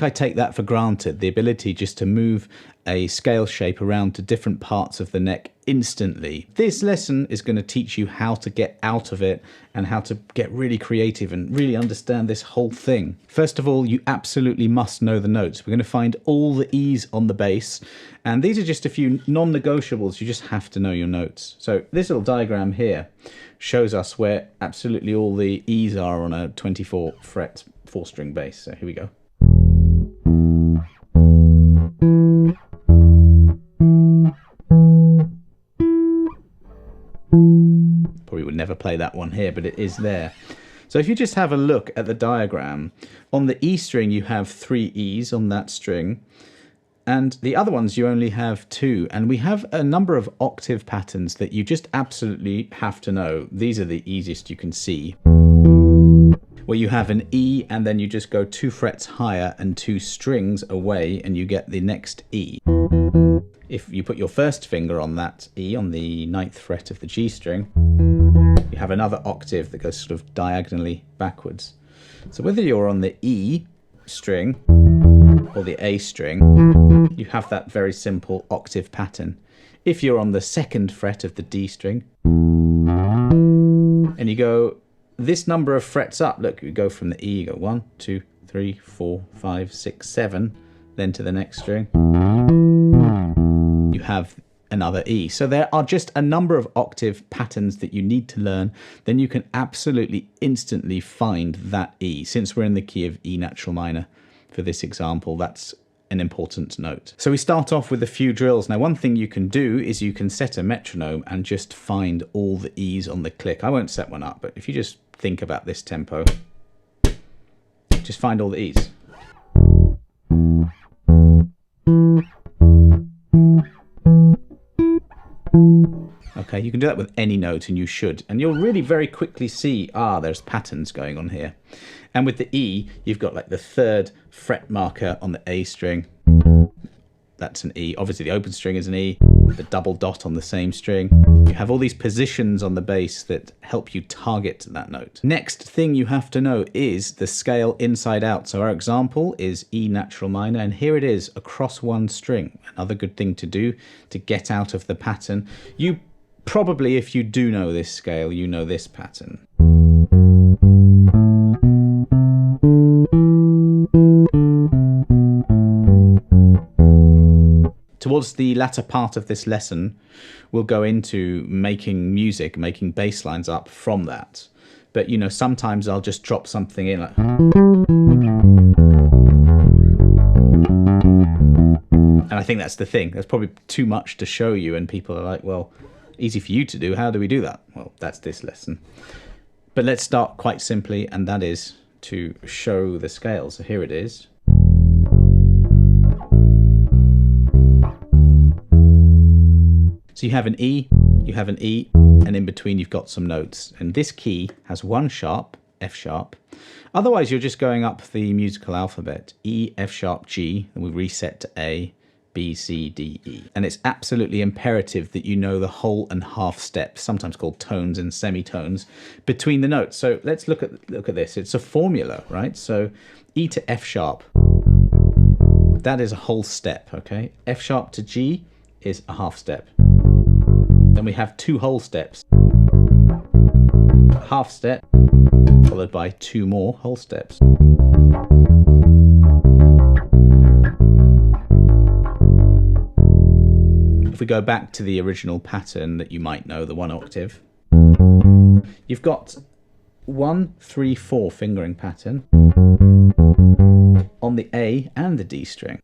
think I take that for granted, the ability just to move a scale shape around to different parts of the neck instantly. This lesson is going to teach you how to get out of it and how to get really creative and really understand this whole thing. First of all, you absolutely must know the notes. We're going to find all the E's on the bass, and these are just a few non-negotiables. You just have to know your notes. So this little diagram here shows us where absolutely all the E's are on a 24 fret 4-string bass. So here we go. Probably would never play that one here, but it is there. So if you just have a look at the diagram, on the E string you have 3 E's on that string, and the other ones you only have 2, and we have a number of octave patterns that you just absolutely have to know. These are the easiest you can see, where you have an E and then you just go 2 frets higher and 2 strings away and you get the next E. If you put your first finger on that E, on the 9th fret of the G string, you have another octave that goes sort of diagonally backwards. So whether you're on the E string or the A string, you have that very simple octave pattern. If you're on the 2nd fret of the D string, and you go this number of frets up, look, you go from the E, you go 1, 2, 3, 4, 5, 6, 7, then to the next string, you have another E. So there are just a number of octave patterns that you need to learn. Then you can absolutely instantly find that E. Since we're in the key of E natural minor for this example, that's an important note. So we start off with a few drills. Now, one thing you can do is you can set a metronome and just find all the E's on the click. I won't set one up, but if you just think about this tempo, just find all the E's. Okay, you can do that with any note, and you should. And you'll really very quickly see, there's patterns going on here. And with the E, you've got like the 3rd fret marker on the A string. That's an E. Obviously, the open string is an E. The double dot on the same string. You have all these positions on the bass that help you target that note. Next thing you have to know is the scale inside out. So our example is E natural minor, and here it is across one string. Another good thing to do to get out of the pattern. You probably, if you do know this scale, you know this pattern. Towards the latter part of this lesson, we'll go into making music, making bass lines up from that. But, you know, sometimes I'll just drop something in like... And I think that's the thing. There's probably too much to show you, and people are like, well, easy for you to do. How do we do that? Well, that's this lesson. But let's start quite simply, and that is to show the scale. So here it is. So you have an E, and in between you've got some notes. And this key has 1 sharp, F sharp. Otherwise you're just going up the musical alphabet. E, F sharp, G, and we reset to A, B, C, D, E. And it's absolutely imperative that you know the whole and half steps, sometimes called tones and semitones, between the notes. So let's look at this. It's a formula, right? So E to F sharp, that is a whole step, okay? F sharp to G is a half step. Then we have 2 whole steps. Half step, followed by 2 more whole steps. If we go back to the original pattern that you might know, the 1 octave, you've got 1, 3, 4 fingering pattern on the A and the D string.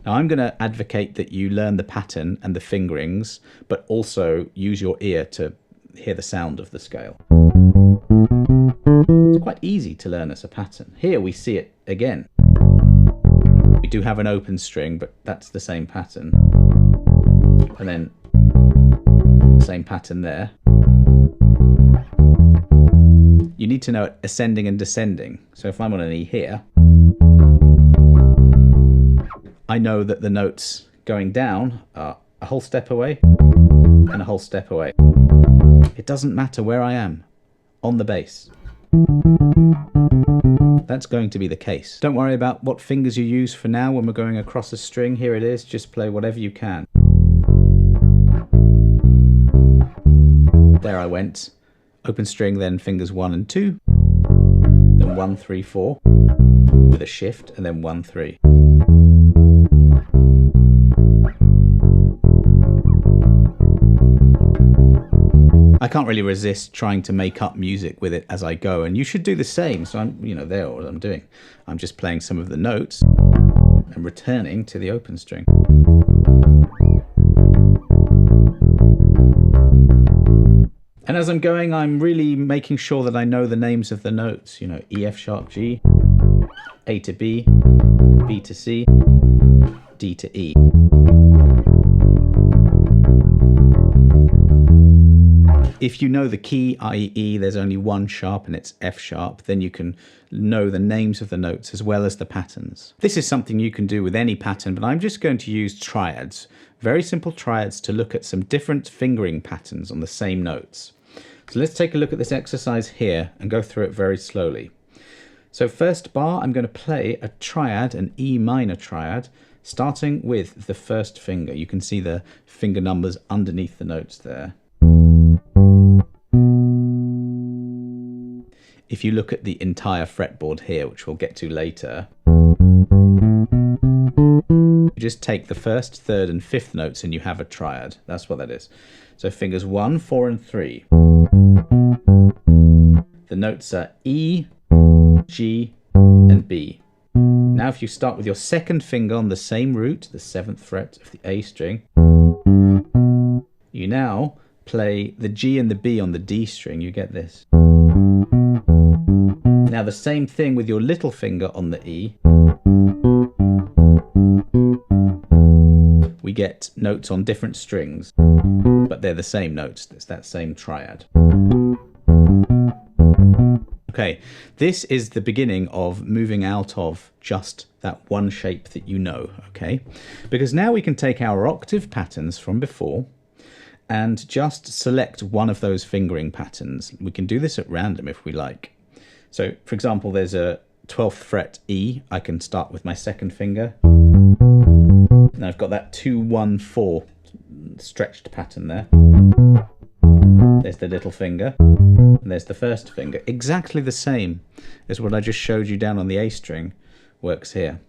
Now I'm going to advocate that you learn the pattern and the fingerings, but also use your ear to hear the sound of the scale. It's quite easy to learn as a pattern. Here we see it again. We do have an open string, but that's the same pattern. And then the same pattern there. You need to know it ascending and descending. So if I'm on an E here, I know that the notes going down are a whole step away and a whole step away. It doesn't matter where I am on the bass. that's going to be the case. Don't worry about what fingers you use for now when we're going across a string. Here it is, just play whatever you can. There I went. Open string, then fingers 1 and 2, then 1, 3, 4, with a shift, and then 1, 3. I can't really resist trying to make up music with it as I go, and you should do the same. So I'm, there what I'm doing. I'm just playing some of the notes and returning to the open string. And as I'm going, I'm really making sure that I know the names of the notes. E, F sharp, G, A to B, B to C, D to E. If you know the key, i.e. E, there's only one sharp and it's F sharp, then you can know the names of the notes as well as the patterns. This is something you can do with any pattern, but I'm just going to use triads, very simple triads, to look at some different fingering patterns on the same notes. So let's take a look at this exercise here and go through it very slowly. So first bar, I'm going to play a triad, an E minor triad, starting with the first finger. You can see the finger numbers underneath the notes there. If you look at the entire fretboard here, which we'll get to later, you just take the first, third and fifth notes and you have a triad. That's what that is. So fingers 1, 4 and 3. The notes are E, G and B. Now if you start with your second finger on the same root, the 7th fret of the A string, you now play the G and the B on the D string. You get this. Now the same thing with your little finger on the E. We get notes on different strings, but they're the same notes. It's that same triad. Okay, this is the beginning of moving out of just that one shape that you know, okay? Because now we can take our octave patterns from before and just select one of those fingering patterns. We can do this at random if we like. So, for example, there's a 12th fret E. I can start with my second finger. Now I've got that 2, 1, 4 stretched pattern there. There's the little finger, and there's the first finger. Exactly the same as what I just showed you down on the A string works here.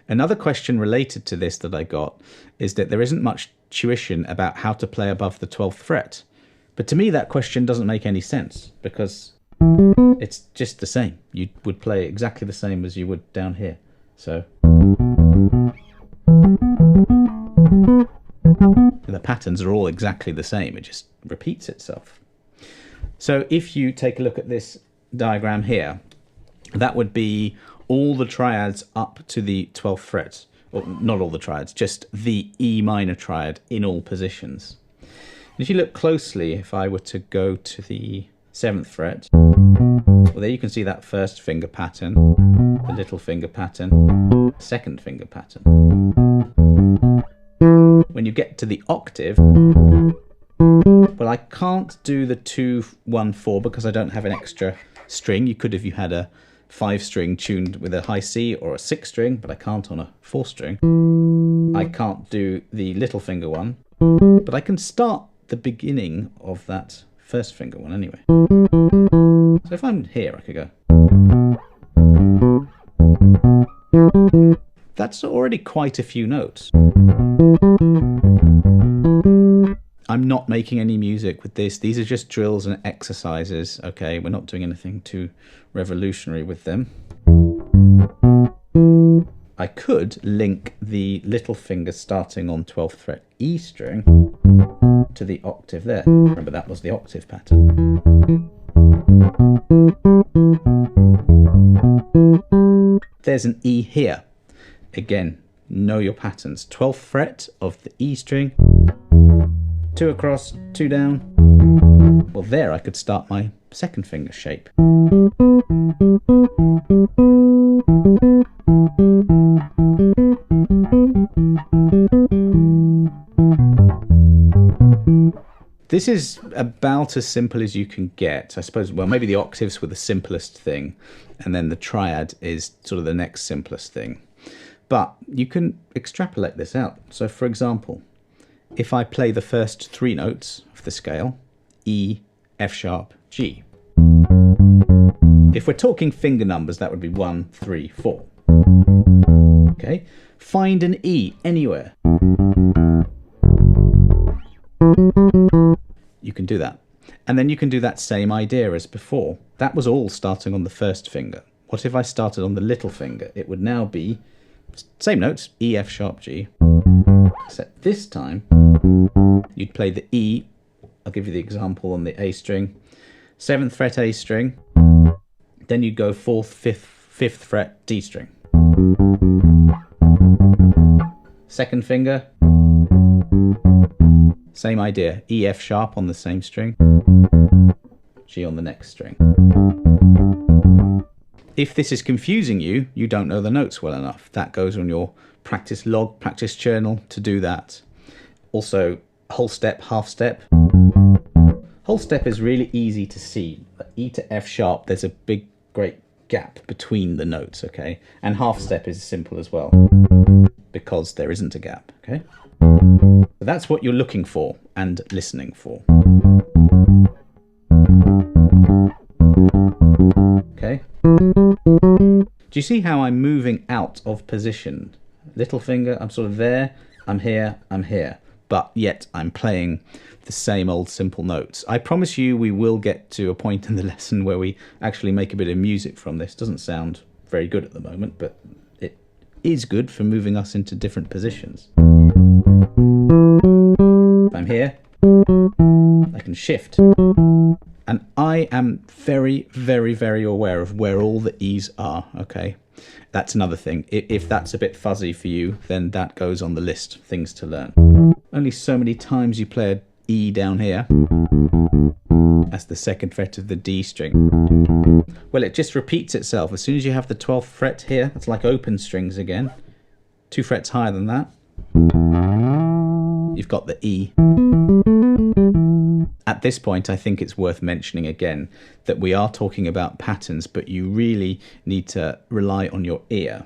Another question related to this that I got is that there isn't much tuition about how to play above the 12th fret. But to me that question doesn't make any sense, because it's just the same. You would play exactly the same as you would down here. So the patterns are all exactly the same. It just repeats itself. So if you take a look at this diagram here, that would be all the triads up to the 12th fret. Or not all the triads, just the E minor triad in all positions. And if you look closely, if I were to go to the 7th fret, well, there you can see that first finger pattern, the little finger pattern, second finger pattern. When you get to the octave, well, I can't do the 2, 1, 4 because I don't have an extra string. You could if you had a 5 string tuned with a high C or a 6 string, but I can't on a 4 string. I can't do the little finger one, but I can start the beginning of that first finger one anyway. So if I'm here, I could go. That's already quite a few notes. I'm not making any music with this. These are just drills and exercises, okay? We're not doing anything too revolutionary with them. I could link the little finger starting on 12th fret E string to the octave there. Remember, that was the octave pattern. There's an E here. Again, know your patterns. 12th fret of the E string, 2 across, 2 down. Well, there I could start my second finger shape. This is about as simple as you can get, I suppose. Well, maybe the octaves were the simplest thing, and then the triad is sort of the next simplest thing. But you can extrapolate this out. So, for example, if I play the first 3 notes of the scale, E, F sharp, G. If we're talking finger numbers, that would be 1, 3, 4. Okay, find an E anywhere. You can do that. And then you can do that same idea as before. That was all starting on the first finger. What if I started on the little finger? It would now be same notes, E, F sharp, G. Except this time, you'd play the E. I'll give you the example on the A string. 7th fret A string. Then you'd go 4th, 5th fret D string. 2nd finger. Same idea, E, F sharp on the same string, G on the next string. If this is confusing you, you don't know the notes well enough. That goes on your practice log, practice journal to do that. Also, whole step, half step. Whole step is really easy to see. E to F sharp, there's a big, great gap between the notes, okay? And half step is simple as well, because there isn't a gap, okay? So that's what you're looking for and listening for. Okay? Do you see how I'm moving out of position? Little finger, I'm sort of there, I'm here, but yet I'm playing the same old simple notes. I promise you we will get to a point in the lesson where we actually make a bit of music from this. Doesn't sound very good at the moment, but it is good for moving us into different positions. If I'm here, I can shift. And I am very, very, very aware of where all the E's are, okay? That's another thing. If that's a bit fuzzy for you, then that goes on the list, things to learn. Only so many times you play an E down here. That's the 2nd fret of the D string. Well, it just repeats itself. As soon as you have the 12th fret here, it's like open strings again. 2 frets higher than that, you've got the E. At this point, I think it's worth mentioning again that we are talking about patterns, but you really need to rely on your ear.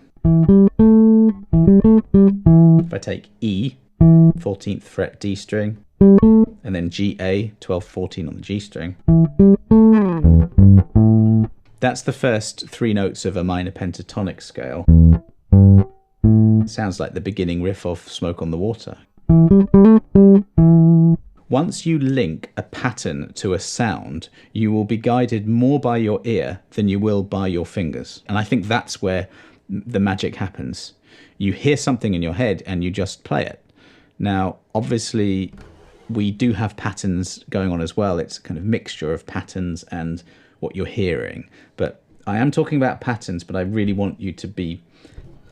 If I take E, 14th fret D string, and then G-A, 12, 14 on the G string. That's the first 3 notes of a minor pentatonic scale. Sounds like the beginning riff of Smoke on the Water. Once you link a pattern to a sound, you will be guided more by your ear than you will by your fingers. And I think that's where the magic happens. You hear something in your head and you just play it. Now, obviously, we do have patterns going on as well. It's a kind of mixture of patterns and what you're hearing. But I am talking about patterns, but I really want you to be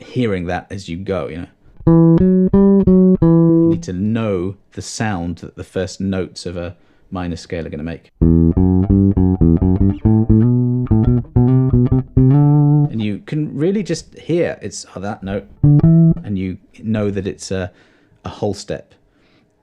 hearing that as you go, you know. You need to know the sound that the first notes of a minor scale are going to make. And you can really just hear it's that note, and you know that it's a whole step.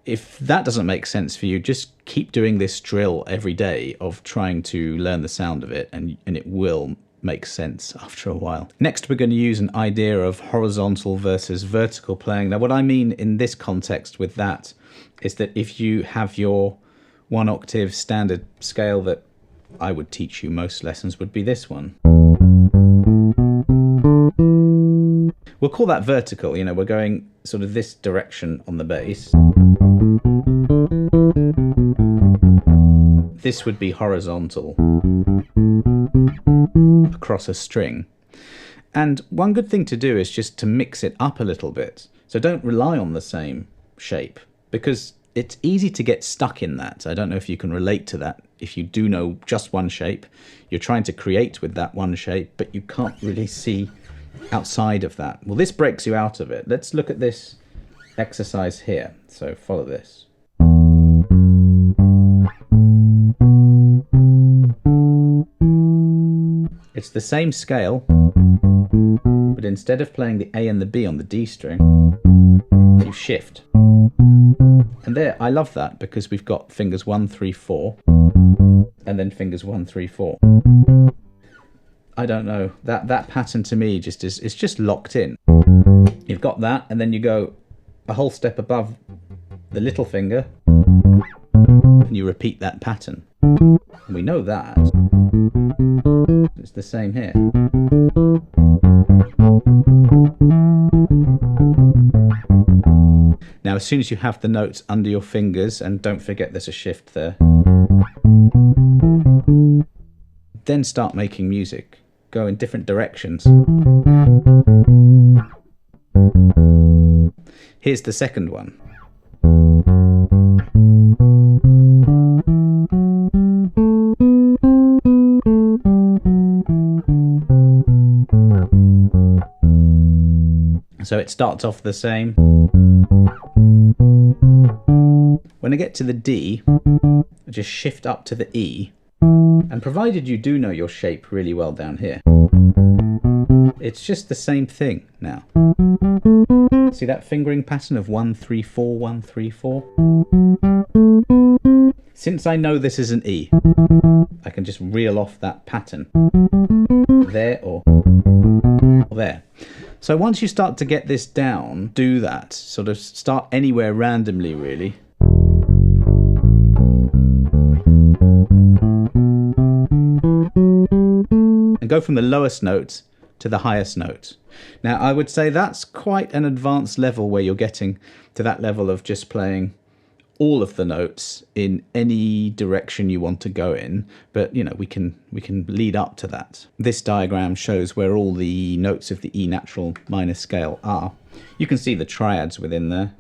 If that doesn't make sense for you, just keep doing this drill every day of trying to learn the sound of it, and it will make sense after a while. Next, we're going to use an idea of horizontal versus vertical playing. Now, what I mean in this context with that is that if you have your 1 octave standard scale that I would teach you most lessons would be this one. We'll call that vertical, you know, we're going sort of this direction on the bass. This would be horizontal across a string. And one good thing to do is just to mix it up a little bit. So don't rely on the same shape, because it's easy to get stuck in that. I don't know if you can relate to that. If you do know just one shape, you're trying to create with that one shape, but you can't really see outside of that. Well, this breaks you out of it. Let's look at this exercise here. So follow this. It's the same scale, but instead of playing the A and the B on the D string, you shift. And there, I love that because we've got fingers 1, 3, 4, and then fingers 1, 3, 4. I don't know, that pattern to me just is, it's just locked in. You've got that, and then you go a whole step above the little finger, and you repeat that pattern. And we know that. It's the same here. Now, as soon as you have the notes under your fingers, and don't forget there's a shift there, then start making music. Go in different directions. Here's the second one. So it starts off the same. When I get to the D, I just shift up to the E, and provided you do know your shape really well down here, it's just the same thing now. See that fingering pattern of 1, 3, 4, 1, 3, 4? Since I know this is an E, I can just reel off that pattern there or there. So once you start to get this down, do that. Sort of start anywhere randomly, really. And go from the lowest note to the highest note. Now, I would say that's quite an advanced level where you're getting to that level of just playing all of the notes in any direction you want to go in, but you know, we can lead up to that. This diagram shows where all the notes of the E natural minor scale are. You can see the triads within there.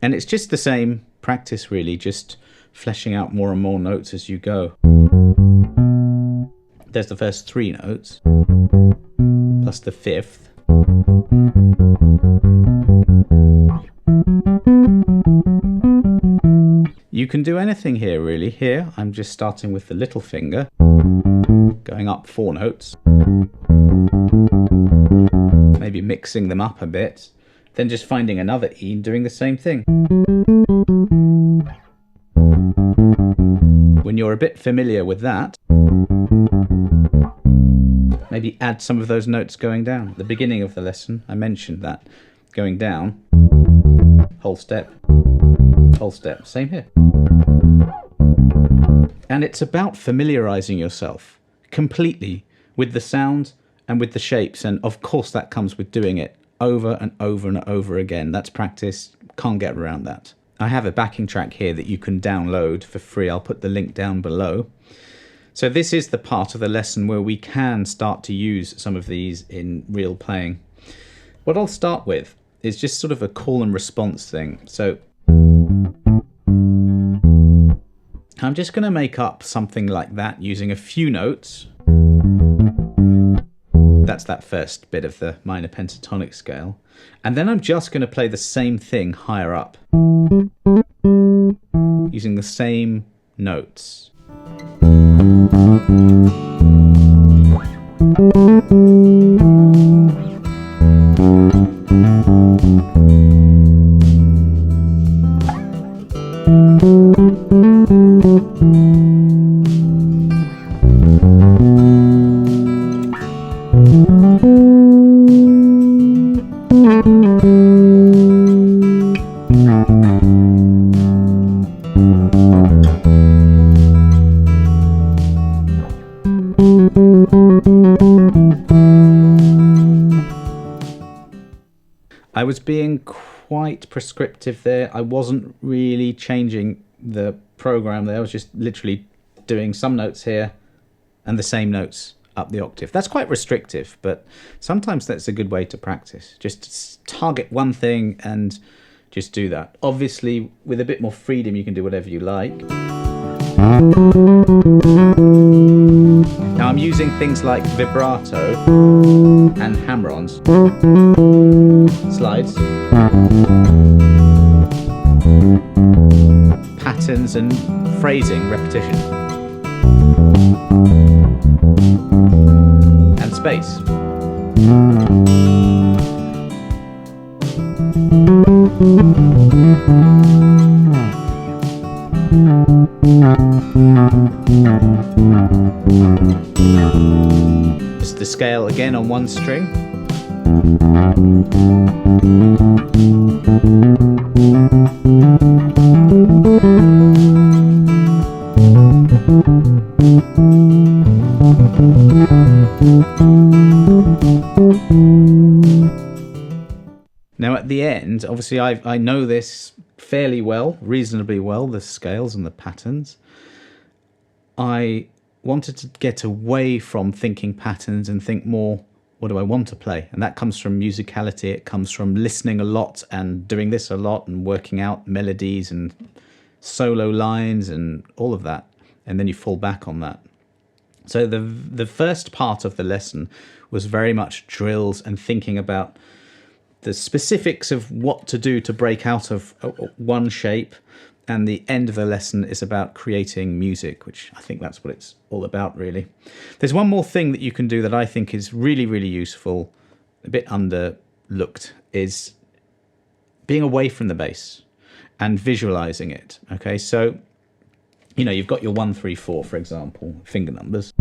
And it's just the same practice really, just fleshing out more and more notes as you go. There's the first 3 notes, plus the 5th. You can do anything here really. Here I'm just starting with the little finger, going up 4 notes, maybe mixing them up a bit, then just finding another E and doing the same thing. When you're a bit familiar with that, maybe add some of those notes going down. At the beginning of the lesson I mentioned that, going down, whole step, same here. And it's about familiarizing yourself completely with the sound and with the shapes, and of course that comes with doing it over and over and over again. That's practice, can't get around that. I have a backing track here that you can download for free. I'll put the link down below. So this is the part of the lesson where we can start to use some of these in real playing. What I'll start with is just sort of a call and response thing. So I'm just going to make up something like that using a few notes. That's that first bit of the minor pentatonic scale. And then I'm just going to play the same thing higher up, using the same notes. I was being quite prescriptive there. I wasn't really changing the program there. I was just literally doing some notes here and the same notes up the octave. That's quite restrictive, but sometimes that's a good way to practice. Just target one thing and just do that. Obviously, with a bit more freedom, you can do whatever you like. Now I'm using things like vibrato and hammer-ons, slides, patterns and phrasing, repetition, and space. Just the scale again on one string. Now at the end, obviously I know this fairly well, reasonably well, the scales and the patterns. I wanted to get away from thinking patterns and think more, what do I want to play? And that comes from musicality. It comes from listening a lot and doing this a lot and working out melodies and solo lines and all of that. And then you fall back on that. So the first part of the lesson was very much drills and thinking about the specifics of what to do to break out of one shape. And the end of the lesson is about creating music, which I think that's what it's all about, really. There's one more thing that you can do that I think is really, really useful, a bit underlooked, is being away from the bass and visualizing it. Okay, so, you know, you've got your 1, 3, 4, for example, finger numbers.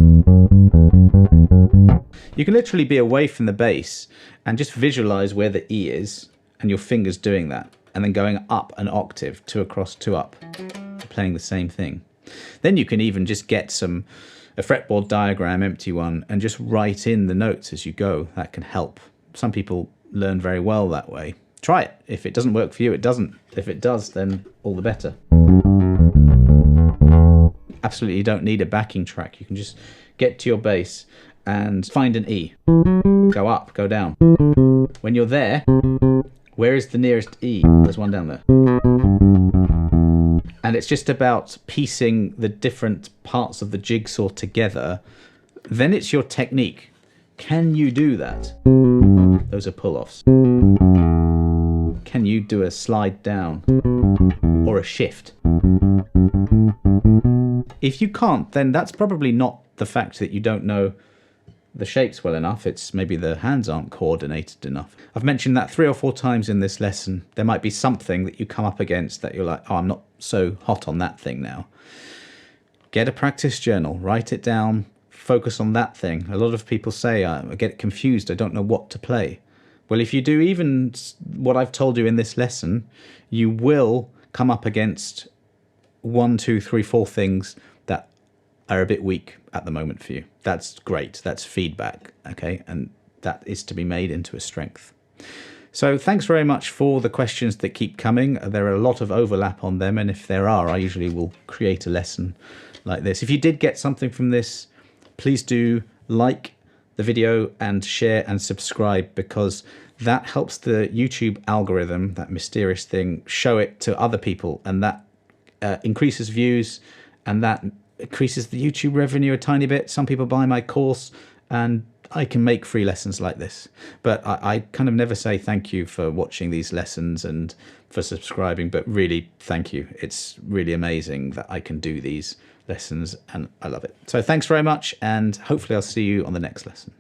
You can literally be away from the bass and just visualize where the E is and your fingers doing that, and then going up an octave, 2 across, 2 up, playing the same thing. Then you can even just get a fretboard diagram, empty one, and just write in the notes as you go. That can help. Some people learn very well that way. Try it. If it doesn't work for you, it doesn't. If it does, then all the better. Absolutely, you don't need a backing track. You can just get to your bass and find an E. Go up, go down. When you're there, where is the nearest E? There's one down there. And it's just about piecing the different parts of the jigsaw together. Then it's your technique. Can you do that? Those are pull-offs. Can you do a slide down or a shift? If you can't, then that's probably not the fact that you don't know the shapes well enough. It's maybe the hands aren't coordinated enough. I've mentioned that 3 or 4 times in this lesson. There might be something that you come up against that you're like, oh, I'm not so hot on that thing now. Get a practice journal, write it down, focus on that thing. A lot of people say, I get confused, I don't know what to play. Well, if you do even what I've told you in this lesson, you will come up against 1, 2, 3, 4 things that are a bit weak at the moment for you. That's great. That's feedback, okay? And that is to be made into a strength. So thanks very much for the questions that keep coming. There are a lot of overlap on them, and if there are, I usually will create a lesson like this. If you did get something from this, please do like the video and share and subscribe, because that helps the YouTube algorithm, that mysterious thing, show it to other people, and that increases views, and that increases the YouTube revenue a tiny bit. Some people buy my course and I can make free lessons like this. But I kind of never say thank you for watching these lessons and for subscribing, but really thank you. It's really amazing that I can do these lessons and I love it. So thanks very much, and hopefully I'll see you on the next lesson.